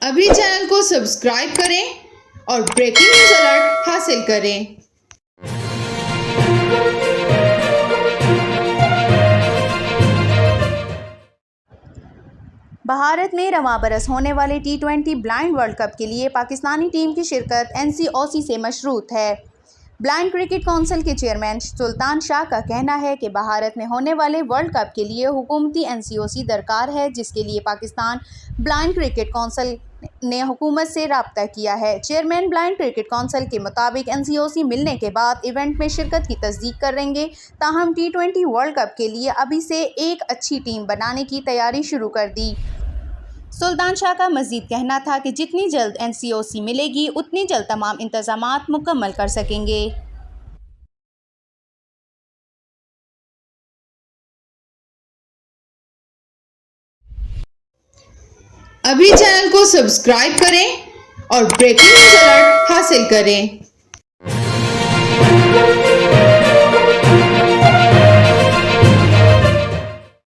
अभी चैनल को सब्सक्राइब करें और ब्रेकिंग न्यूज अलर्ट हासिल करें। भारत में रवां बरस होने वाले T20 ब्लाइंड वर्ल्ड कप के लिए पाकिस्तानी टीम की शिरकत NCOC से मशरूत है। ब्लाइंड क्रिकेट काउंसिल के चेयरमैन सुल्तान शाह का कहना है कि भारत में होने वाले वर्ल्ड कप के लिए हुकूमती NCOC दरकार है, जिसके लिए पाकिस्तान ब्लाइंड क्रिकेट काउंसिल ने हुकूमत से राब्ता किया है। चेयरमैन ब्लाइंड क्रिकेट काउंसिल के मुताबिक NCOC मिलने के बाद इवेंट में शिरकत की तस्दीक करेंगे। ताहम T20 वर्ल्ड कप के लिए अभी से एक अच्छी टीम बनाने की तैयारी शुरू कर दी। सुल्तान शाह का मज़ीद कहना था कि जितनी जल्द NCOC मिलेगी उतनी जल्द तमाम इंतज़ामात मुकम्मल कर सकेंगे। अभी चैनल को सब्सक्राइब करें और ब्रेकिंग न्यूज अलर्ट हासिल करें।